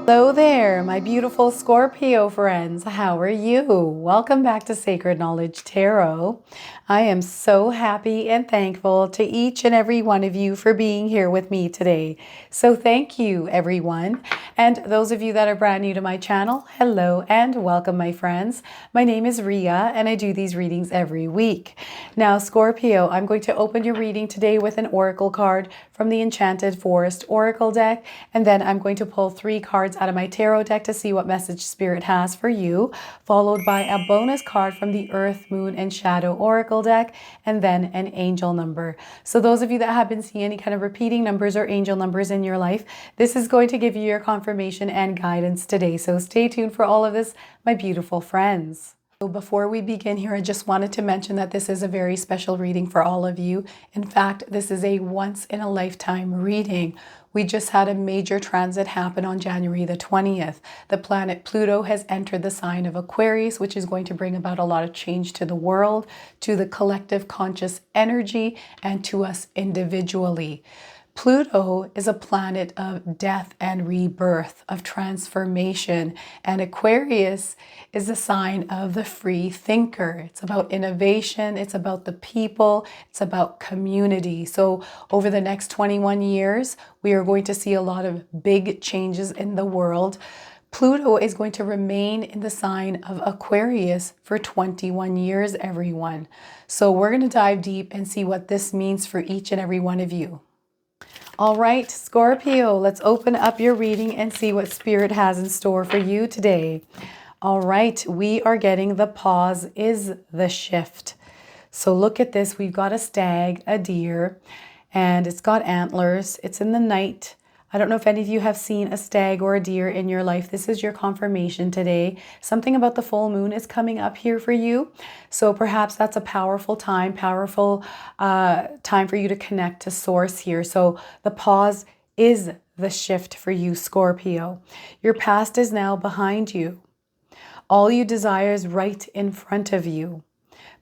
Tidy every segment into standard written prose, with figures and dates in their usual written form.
Hello there, my beautiful Scorpio friends. How are you? Welcome back to Sacred Knowledge Tarot. I am so happy and thankful to each and every one of you for being here with me today. So thank you, everyone. And those of you that are brand new to my channel, hello and welcome, my friends. My name is Ria and I do these readings every week. Now, Scorpio, I'm going to open your reading today with an oracle card from the Enchanted Forest Oracle deck, and then I'm going to pull 3 cards out of my tarot deck to see what message Spirit has for you, followed by a bonus card from the Earth, Moon, and Shadow Oracle deck, and then an angel number. So those of you that have been seeing any kind of repeating numbers or angel numbers in your life, this is going to give you your confirmation and guidance today. So stay tuned for all of this, my beautiful friends. So before we begin here, I just wanted to mention that this is a very special reading for all of you. In fact, this is a once-in-a-lifetime reading. We just had a major transit happen on January the 20th. The planet Pluto has entered the sign of Aquarius, which is going to bring about a lot of change to the world, to the collective conscious energy, and to us individually. Pluto is a planet of death and rebirth, of transformation, and Aquarius is a sign of the free thinker. It's about innovation, it's about the people, it's about community. So over the next 21 years, we are going to see a lot of big changes in the world. Pluto is going to remain in the sign of Aquarius for 21 years, everyone. So we're going to dive deep and see what this means for each and every one of you. All right, Scorpio, let's open up your reading and see what Spirit has in store for you today. All right, we are getting the pause is the shift. So look at this. We've got a stag, a deer, and it's got antlers. It's in the night. I don't know if any of you have seen a stag or a deer in your life. This is your confirmation today. Something about the full moon is coming up here for you. So perhaps that's a powerful time for you to connect to source here. So the pause is the shift for you, Scorpio. Your past is now behind you. All you desire is right in front of you.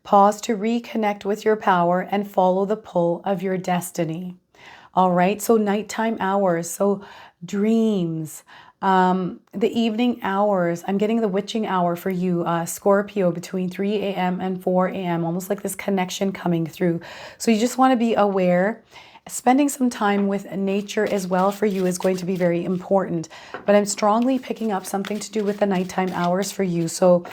Pause to reconnect with your power and follow the pull of your destiny. All right, so nighttime hours, so dreams, the evening hours. I'm getting the witching hour for you, Scorpio, between 3 a.m. and 4 a.m., almost like this connection coming through. So you just want to be aware. Spending some time with nature as well for you is going to be very important. But I'm strongly picking up something to do with the nighttime hours for you. So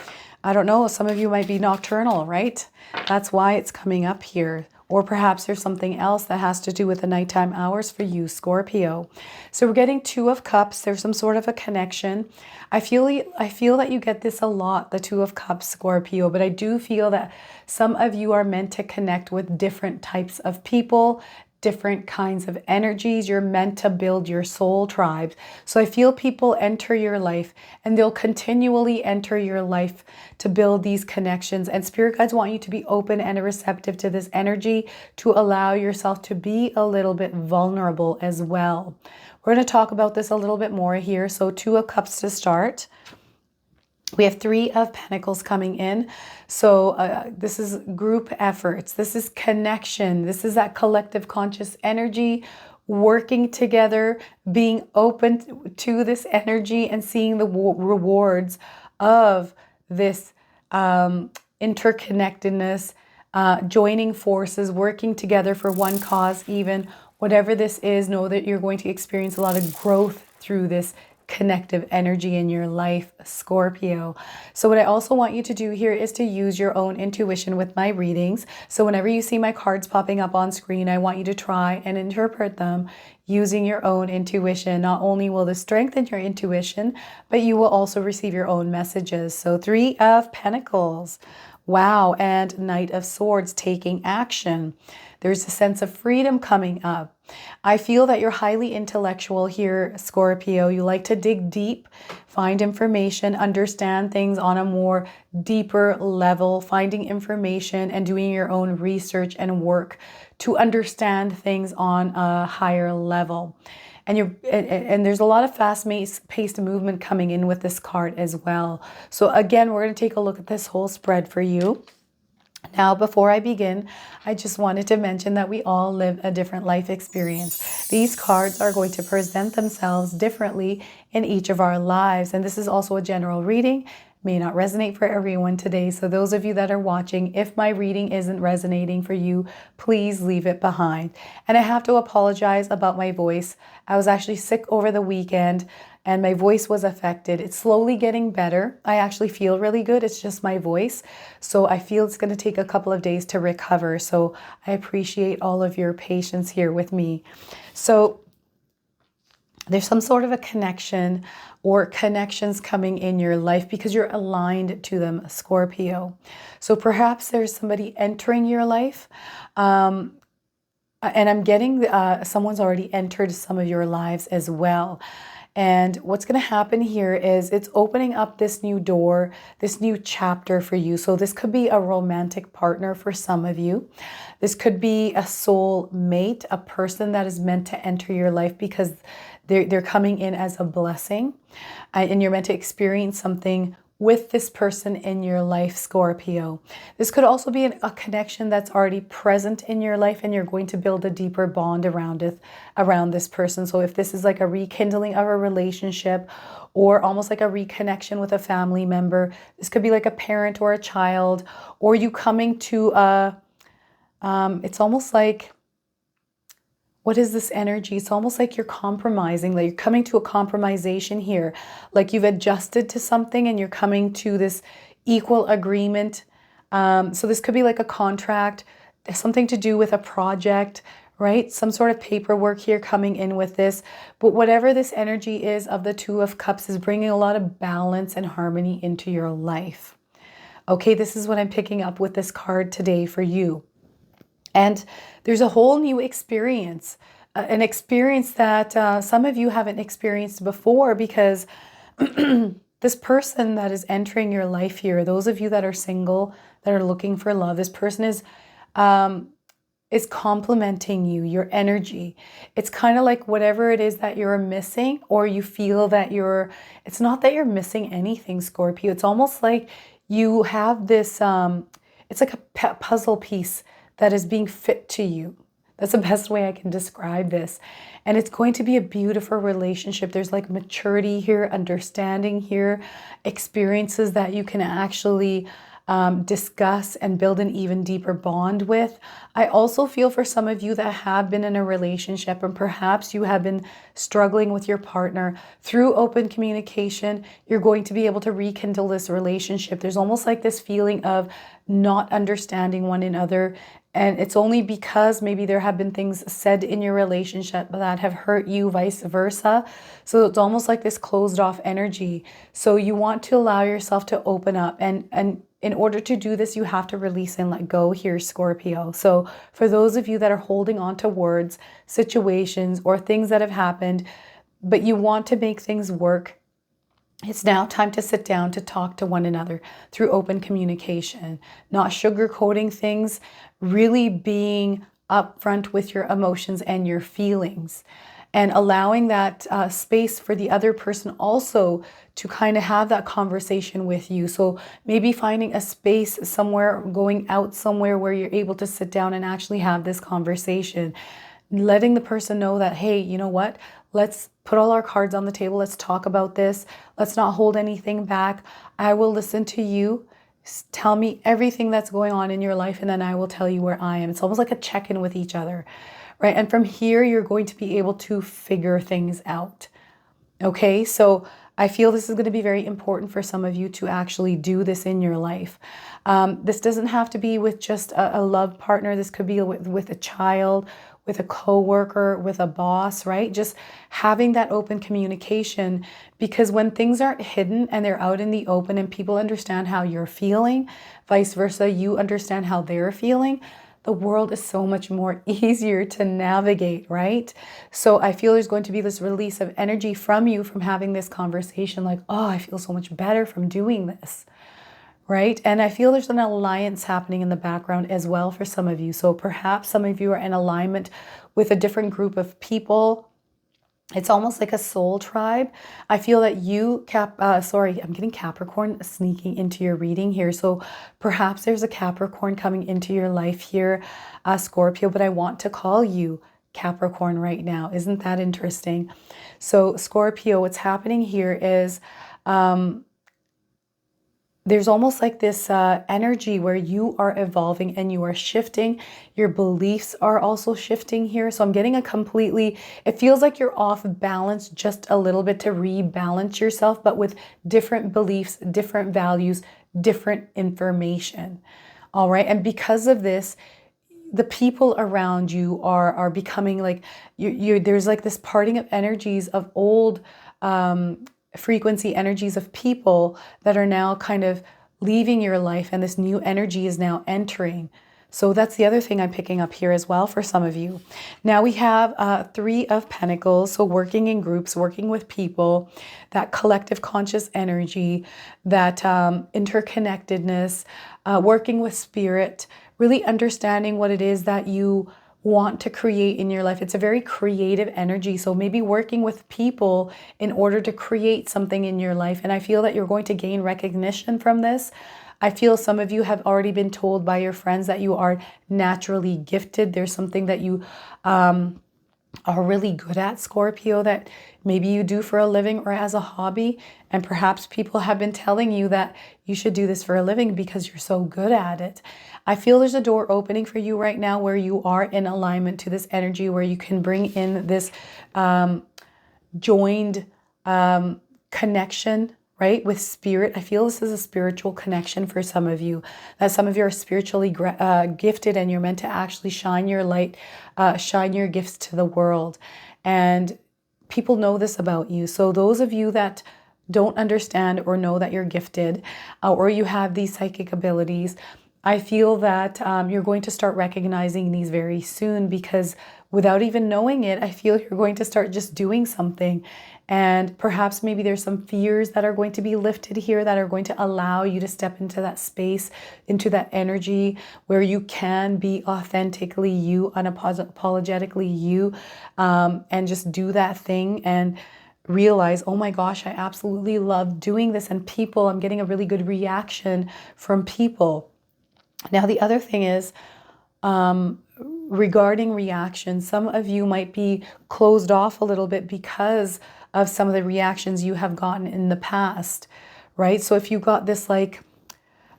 I don't know, some of you might be nocturnal, right? That's why it's coming up here. Or perhaps there's something else that has to do with the nighttime hours for you, Scorpio. So we're getting 2 of Cups. There's some sort of a connection. I feel that you get this a lot, the 2 of Cups, Scorpio, but I do feel that some of you are meant to connect with different types of people, different kinds of energies. You're meant to build your soul tribes. So I feel people enter your life and they'll continually enter your life to build these connections. And spirit guides want you to be open and receptive to this energy, to allow yourself to be a little bit vulnerable as well. We're going to talk about this a little bit more here. So 2 of Cups to start. We have 3 of Pentacles coming in. So this is group efforts. This is connection. This is that collective conscious energy, working together, being open to this energy and seeing the rewards of this interconnectedness, joining forces, working together for one cause even. Whatever this is, know that you're going to experience a lot of growth through this connective energy in your life, Scorpio. So what I also want you to do here is to use your own intuition with my readings. So whenever you see my cards popping up on screen, I want you to try and interpret them using your own intuition. Not only will this strengthen your intuition, but you will also receive your own messages. So 3 of Pentacles. Wow. And Knight of Swords, taking action. There's a sense of freedom coming up. I feel that you're highly intellectual here, Scorpio. You like to dig deep, find information, understand things on a more deeper level, finding information and doing your own research and work to understand things on a higher level. And there's a lot of fast-paced movement coming in with this card as well. So again, we're going to take a look at this whole spread for you. Now, before I begin, I just wanted to mention that we all live a different life experience. These cards are going to present themselves differently in each of our lives. And this is also a general reading. May not resonate for everyone today. So those of you that are watching, if my reading isn't resonating for you, please leave it behind. And I have to apologize about my voice. I was actually sick over the weekend and my voice was affected. It's slowly getting better. I actually feel really good. It's just my voice. So I feel it's going to take a couple of days to recover. So I appreciate all of your patience here with me. So there's some sort of a connection or connections coming in your life because you're aligned to them, Scorpio. So perhaps there's somebody entering your life. And I'm getting someone's already entered some of your lives as well. And what's going to happen here is it's opening up this new door, this new chapter for you. So this could be a romantic partner for some of you. This could be a soul mate, a person that is meant to enter your life because they're coming in as a blessing. And you're meant to experience something with this person in your life, Scorpio. This could also be a connection that's already present in your life and you're going to build a deeper bond around this person. So if this is like a rekindling of a relationship or almost like a reconnection with a family member, this could be like a parent or a child, or you coming to it's almost like, what is this energy? It's almost like you're compromising, like you're coming to a compromisation here. Like you've adjusted to something and you're coming to this equal agreement. So this could be like a contract, something to do with a project, right? Some sort of paperwork here coming in with this. But whatever this energy is of the Two of Cups is bringing a lot of balance and harmony into your life. Okay, this is what I'm picking up with this card today for you. And there's a whole new experience, an experience that some of you haven't experienced before because this person that is entering your life here, those of you that are single, that are looking for love, this person is complementing you, your energy. It's kind of like whatever it is that you're missing or you feel that it's not that you're missing anything, Scorpio. It's almost like you have this, it's like a puzzle piece that is being fit to you. That's the best way I can describe this. And it's going to be a beautiful relationship. There's like maturity here, understanding here, experiences that you can actually discuss and build an even deeper bond with. I also feel for some of you that have been in a relationship and perhaps you have been struggling with your partner, through open communication, you're going to be able to rekindle this relationship. There's almost like this feeling of not understanding one another. And it's only because maybe there have been things said in your relationship that have hurt you, vice versa. So it's almost like this closed off energy. So you want to allow yourself to open up. And in order to do this, you have to release and let go here, Scorpio. So for those of you that are holding on to words, situations, or things that have happened, but you want to make things work, it's now time to sit down to talk to one another through open communication, not sugarcoating things, really being upfront with your emotions and your feelings, and allowing that space for the other person also to kind of have that conversation with you. So maybe finding a space somewhere, going out somewhere where you're able to sit down and actually have this conversation, letting the person know that, hey, you know what? Let's put all our cards on the table. Let's talk about this. Let's not hold anything back. I will listen to you. Tell me everything that's going on in your life, and then I will tell you where I am. It's almost like a check-in with each other, right? And from here, you're going to be able to figure things out. Okay, so I feel this is going to be very important for some of you to actually do this in your life. This doesn't have to be with just a love partner. This could be with a child, with a coworker, with a boss, right? Just having that open communication, because when things aren't hidden and they're out in the open and people understand how you're feeling, vice versa, you understand how they're feeling, the world is so much more easier to navigate, right? So I feel there's going to be this release of energy from you from having this conversation, like, oh, I feel so much better from doing this, right? And I feel there's an alliance happening in the background as well for some of you. So perhaps some of you are in alignment with a different group of people, It's almost like a soul tribe. I feel that I'm getting Capricorn sneaking into your reading here. So perhaps there's a Capricorn coming into your life here, Scorpio, but I want to call you Capricorn right now. Isn't that interesting? So Scorpio, what's happening here is there's almost like this energy where you are evolving and you are shifting. Your beliefs are also shifting here. So I'm getting it feels like you're off balance just a little bit to rebalance yourself, but with different beliefs, different values, different information. All right. And because of this, the people around you are becoming like there's like this parting of energies of old frequency energies of people that are now kind of leaving your life, and this new energy is now entering. So that's the other thing I'm picking up here as well for some of you. Now we have Three of Pentacles. So working in groups, working with people, that collective conscious energy, that interconnectedness, working with spirit, really understanding what it is that you want to create in your life. It's a very creative energy. So maybe working with people in order to create something in your life. And I feel that you're going to gain recognition from this. I feel some of you have already been told by your friends that you are naturally gifted. There's something that you are really good at, Scorpio, that maybe you do for a living or as a hobby. And perhaps people have been telling you that you should do this for a living because you're so good at it. I feel there's a door opening for you right now where you are in alignment to this energy, where you can bring in this joined connection, right, with spirit. I feel this is a spiritual connection for some of you, that some of you are spiritually gifted and you're meant to actually shine your light, shine your gifts to the world. And people know this about you. So those of you that don't understand or know that you're gifted or you have these psychic abilities, I feel that you're going to start recognizing these very soon, because without even knowing it, I feel you're going to start just doing something. And perhaps maybe there's some fears that are going to be lifted here that are going to allow you to step into that space, into that energy where you can be authentically you, unapologetically you, and just do that thing and realize, oh my gosh, I absolutely love doing this. And people, I'm getting a really good reaction from people. Now, the other thing is, regarding reaction, some of you might be closed off a little bit because of some of the reactions you have gotten in the past, right? So if you got this like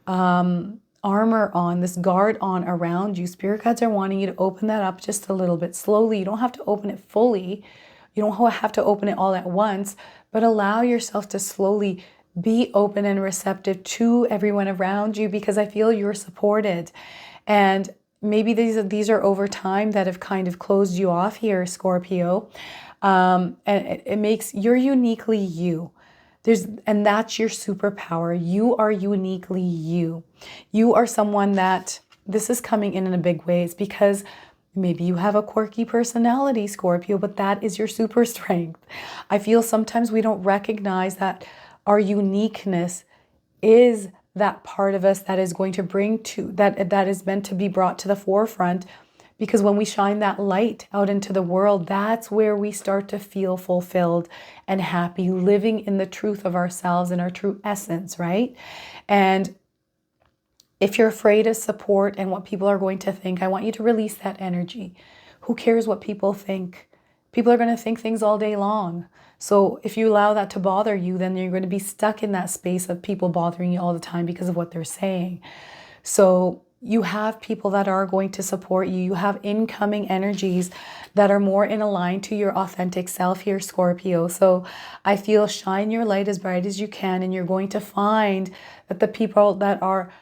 armor on, this guard on around you, spirit guides are wanting you to open that up just a little bit slowly. You don't have to open it fully. You don't have to open it all at once, but allow yourself to slowly be open and receptive to everyone around you, because I feel you're supported. And maybe these are over time that have kind of closed you off here, Scorpio. And it makes you're uniquely you. And that's your superpower. You are uniquely you. You are someone that this is coming in a big way. It's because maybe you have a quirky personality, Scorpio, but that is your super strength. I feel sometimes we don't recognize that our uniqueness is that part of us that is going to bring to that is meant to be brought to the forefront, because when we shine that light out into the world, that's where we start to feel fulfilled and happy, living in the truth of ourselves and our true essence, right? And if you're afraid of support and what people are going to think, I want you to release that energy. Who cares what people think? People are going to think things all day long. So if you allow that to bother you, then you're going to be stuck in that space of people bothering you all the time because of what they're saying. So you have people that are going to support you. You have incoming energies that are more in line to your authentic self here, Scorpio. So I feel shine your light as bright as you can, and you're going to find that the people that are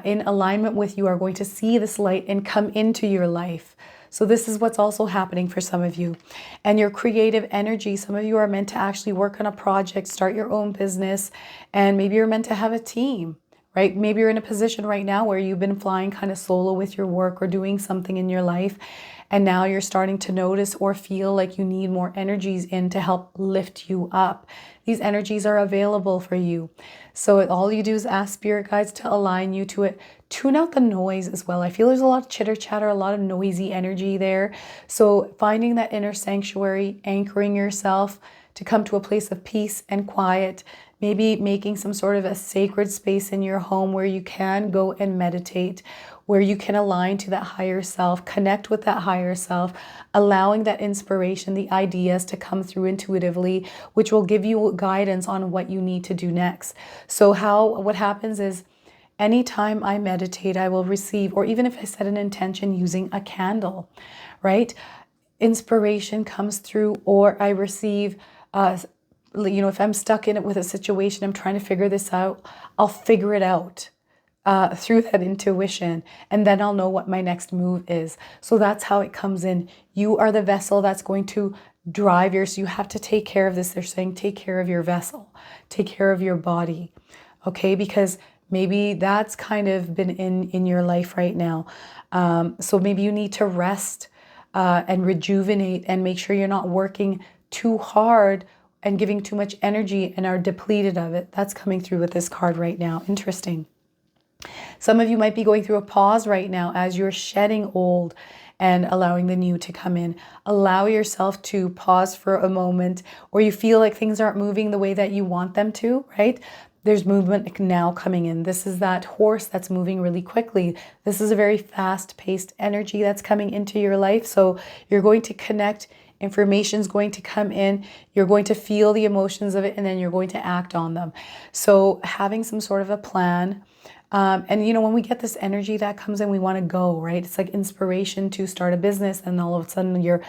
in alignment with you are going to see this light and come into your life. So this is what's also happening for some of you. And your creative energy, some of you are meant to actually work on a project, start your own business, and maybe you're meant to have a team, right? Maybe you're in a position right now where you've been flying kind of solo with your work or doing something in your life, and now you're starting to notice or feel like you need more energies in to help lift you up. These energies are available for you. So all you do is ask spirit guides to align you to it. Tune out the noise as well. I feel there's a lot of chitter chatter, a lot of noisy energy there. So finding that inner sanctuary, anchoring yourself to come to a place of peace and quiet, maybe making some sort of a sacred space in your home where you can go and meditate, where you can align to that higher self, connect with that higher self, allowing that inspiration, the ideas to come through intuitively, which will give you guidance on what you need to do next. So what happens is anytime I meditate, I will receive, or even if I set an intention using a candle, right? Inspiration comes through, or I receive, if I'm stuck in it with a situation, I'm trying to figure this out, I'll figure it out through that intuition, and then I'll know what my next move is. So that's how it comes in. You are the vessel that's going to drive yours. So you have to take care of this. They're saying take care of your vessel, take care of your body, okay? Because maybe that's kind of been in your life right now. So maybe you need to rest and rejuvenate and make sure you're not working too hard and giving too much energy and are depleted of it. That's coming through with this card right now. Interesting. Some of you might be going through a pause right now as you're shedding old and allowing the new to come in. Allow yourself to pause for a moment, or you feel like things aren't moving the way that you want them to, right? There's movement now coming in. This is that horse that's moving really quickly. This is a very fast-paced energy that's coming into your life. So you're going to connect. Information's going to come in. You're going to feel the emotions of it, and then you're going to act on them. So having some sort of a plan. And when we get this energy that comes in, we want to go, right? It's like inspiration to start a business, and all of a sudden you're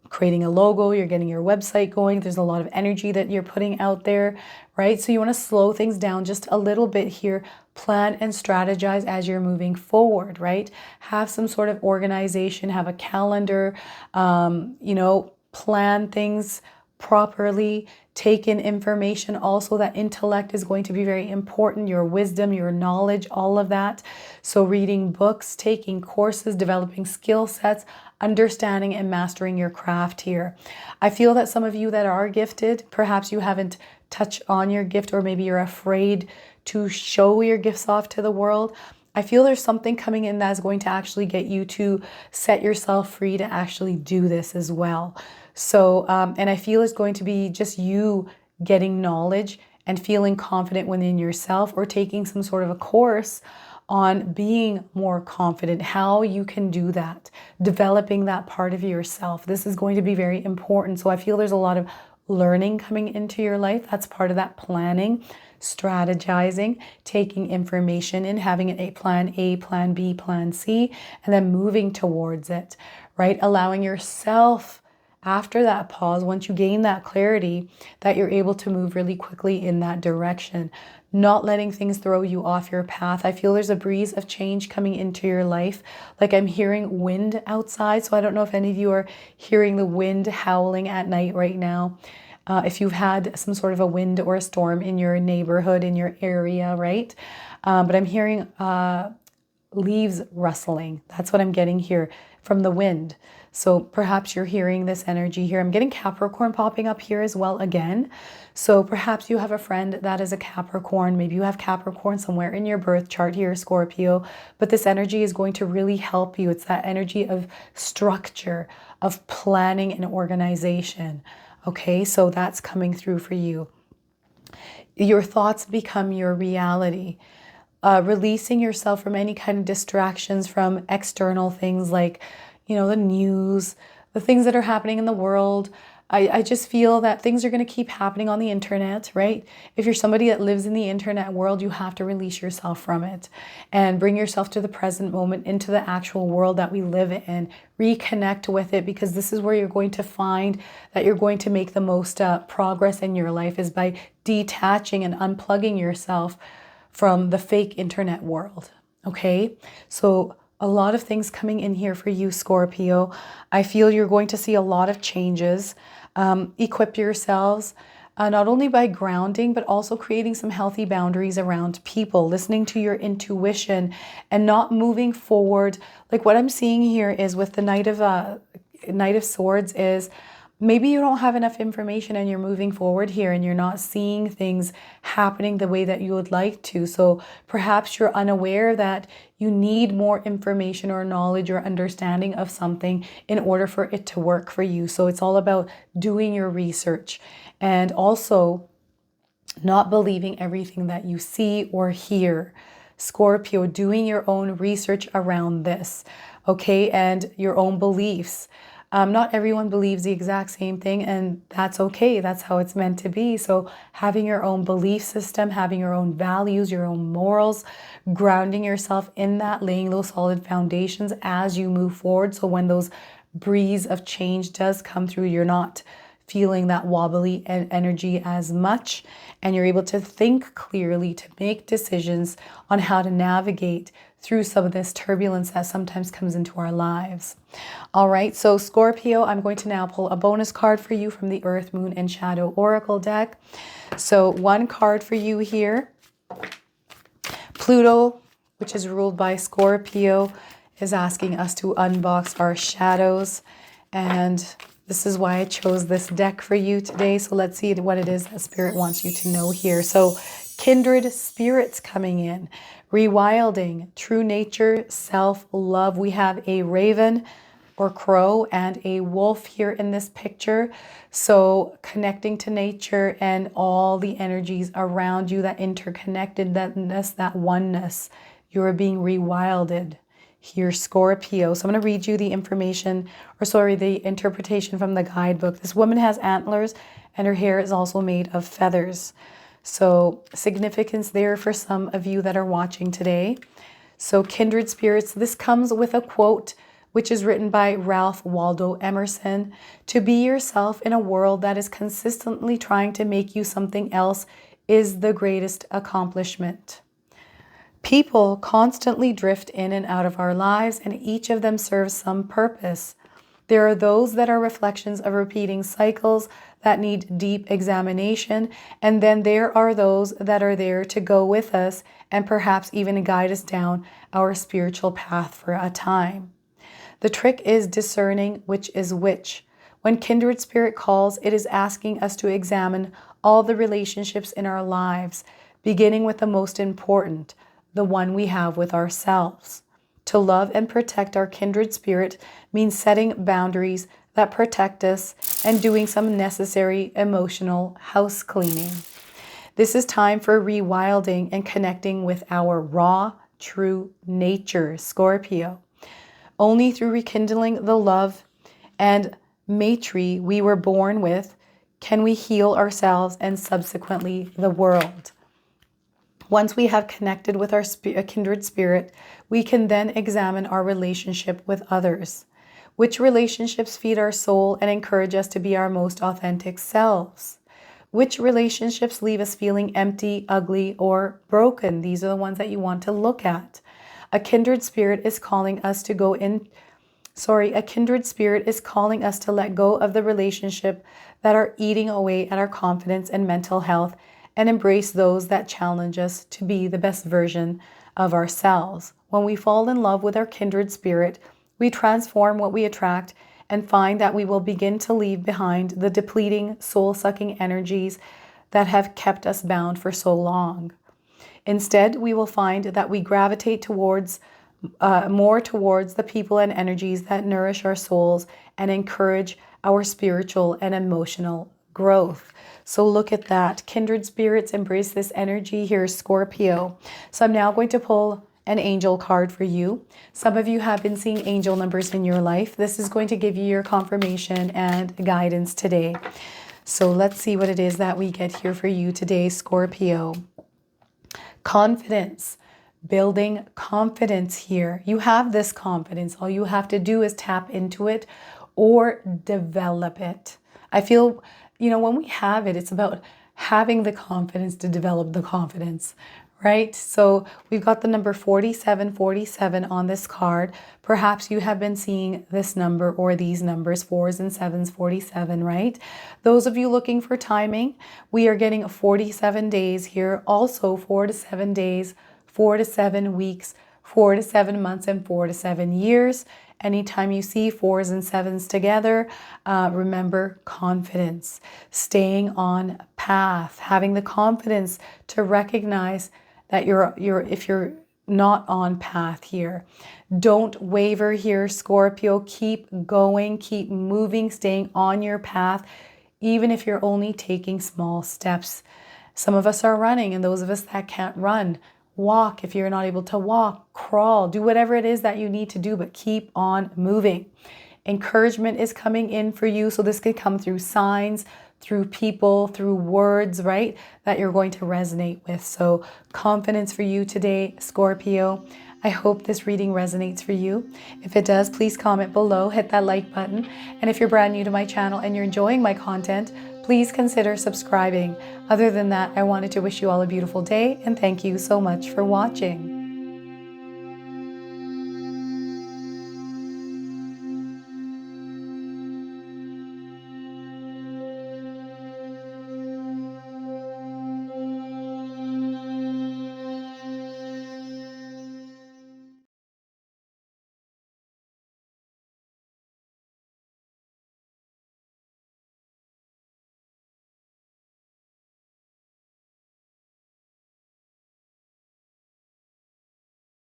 creating a logo, you're getting your website going. There's a lot of energy that you're putting out there, right? So you want to slow things down just a little bit here, plan and strategize as you're moving forward, right? Have some sort of organization, have a calendar, plan things properly, take in information. Also, that intellect is going to be very important, your wisdom, your knowledge, all of that. So reading books, taking courses, developing skill sets, understanding and mastering your craft here. I feel that some of you that are gifted, perhaps you haven't touched on your gift, or maybe you're afraid to show your gifts off to the world. I feel there's something coming in that's going to actually get you to set yourself free to actually do this as well. So, and I feel it's going to be just you getting knowledge and feeling confident within yourself, or taking some sort of a course on being more confident, how you can do that, developing that part of yourself. This is going to be very important. So I feel there's a lot of learning coming into your life. That's part of that planning, strategizing, taking information and having a plan A, plan B, plan C, and then moving towards it, right? Allowing yourself, after that pause, once you gain that clarity, that you're able to move really quickly in that direction, not letting things throw you off your path. I feel there's a breeze of change coming into your life. Like I'm hearing wind outside. So I don't know if any of you are hearing the wind howling at night right now. If you've had some sort of a wind or a storm in your neighborhood, in your area, right? But I'm hearing leaves rustling. That's what I'm getting here from the wind. So perhaps you're hearing this energy here. I'm getting Capricorn popping up here as well again. So perhaps you have a friend that is a Capricorn. Maybe you have Capricorn somewhere in your birth chart here, Scorpio. But this energy is going to really help you. It's that energy of structure, of planning and organization. Okay, so that's coming through for you. Your thoughts become your reality. Releasing yourself from any kind of distractions from external things like, the news, the things that are happening in the world. I just feel that things are going to keep happening on the internet, right? If you're somebody that lives in the internet world, you have to release yourself from it and bring yourself to the present moment, into the actual world that we live in. Reconnect with it, because this is where you're going to find that you're going to make the most progress in your life, is by detaching and unplugging yourself from the fake internet world. Okay, so a lot of things coming in here for you, Scorpio. I feel you're going to see a lot of changes. Equip yourselves, not only by grounding, but also creating some healthy boundaries around people, listening to your intuition and not moving forward. Like what I'm seeing here is with the Knight of Swords is, maybe you don't have enough information and you're moving forward here and you're not seeing things happening the way that you would like to. So perhaps you're unaware that you need more information or knowledge or understanding of something in order for it to work for you. So it's all about doing your research and also not believing everything that you see or hear. Scorpio, doing your own research around this, okay, and your own beliefs. Not everyone believes the exact same thing, and that's okay. That's how it's meant to be. So having your own belief system, having your own values, your own morals, grounding yourself in that, laying those solid foundations as you move forward. So when those breeze of change does come through, you're not feeling that wobbly energy as much, and you're able to think clearly, to make decisions on how to navigate through some of this turbulence that sometimes comes into our lives. All right, so Scorpio, I'm going to now pull a bonus card for you from the Earth, Moon, and Shadow Oracle deck. So one card for you here. Pluto, which is ruled by Scorpio, is asking us to unbox our shadows, and this is why I chose this deck for you today. So let's see what it is that Spirit wants you to know here. So Kindred Spirits coming in, rewilding, true nature, self-love. We have a raven or crow and a wolf here in this picture. So connecting to nature and all the energies around you, that interconnectedness, that oneness. You are being rewilded here, Scorpio. So I'm going to read you the information, or sorry, the interpretation from the guidebook. This woman has antlers and her hair is also made of feathers. So significance there for some of you that are watching today. So Kindred Spirits, this comes with a quote which is written by Ralph Waldo Emerson: "To be yourself in a world that is consistently trying to make you something else is the greatest accomplishment." People constantly drift in and out of our lives, and each of them serves some purpose. There are those that are reflections of repeating cycles that need deep examination, and then there are those that are there to go with us and perhaps even guide us down our spiritual path for a time. The trick is discerning which is which. When Kindred Spirit calls, it is asking us to examine all the relationships in our lives, beginning with the most important, the one we have with ourselves. To love and protect our kindred spirit means setting boundaries that protect us and doing some necessary emotional house cleaning. This is time for rewilding and connecting with our raw, true nature, Scorpio. Only through rekindling the love and matry we were born with can we heal ourselves and subsequently the world. Once we have connected with our kindred spirit, we can then examine our relationship with others. Which relationships feed our soul and encourage us to be our most authentic selves? Which relationships leave us feeling empty, ugly, or broken? These are the ones that you want to look at. A kindred spirit is calling us to a kindred spirit is calling us to let go of the relationship that are eating away at our confidence and mental health, and embrace those that challenge us to be the best version of ourselves. When we fall in love with our kindred spirit, we transform what we attract and find that we will begin to leave behind the depleting, soul-sucking energies that have kept us bound for so long. Instead, we will find that we gravitate towards more towards the people and energies that nourish our souls and encourage our spiritual and emotional growth. So look at that. Kindred spirits, embrace this energy here, Scorpio. So I'm now going to pull an angel card for you. Some of you have been seeing angel numbers in your life. This is going to give you your confirmation and guidance today. So let's see what it is that we get here for you today, Scorpio. Confidence. Building confidence here. You have this confidence. All you have to do is tap into it or develop it. I feel, when we have it, it's about having the confidence to develop the confidence, right? So we've got the number 4747 on this card. Perhaps you have been seeing this number or these numbers, 4s and 7s, 47, right? Those of you looking for timing, we are getting 47 days here. Also 4 to 7 days, 4 to 7 weeks 4 to 7 months and 4 to 7 years. Anytime you see 4s and 7s together, remember confidence, staying on path, having the confidence to recognize that if you're not on path here. Don't waver here, Scorpio. Keep going, keep moving, staying on your path, even if you're only taking small steps. Some of us are running, and those of us that can't run, walk. If you're not able to walk, crawl, do whatever it is that you need to do, but keep on moving. Encouragement is coming in for you. So this could come through signs, through people, through words, right? That you're going to resonate with. So confidence for you today, Scorpio. I hope this reading resonates for you. If it does, please comment below, hit that like button. And if you're brand new to my channel and you're enjoying my content, please consider subscribing. Other than that, I wanted to wish you all a beautiful day and thank you so much for watching.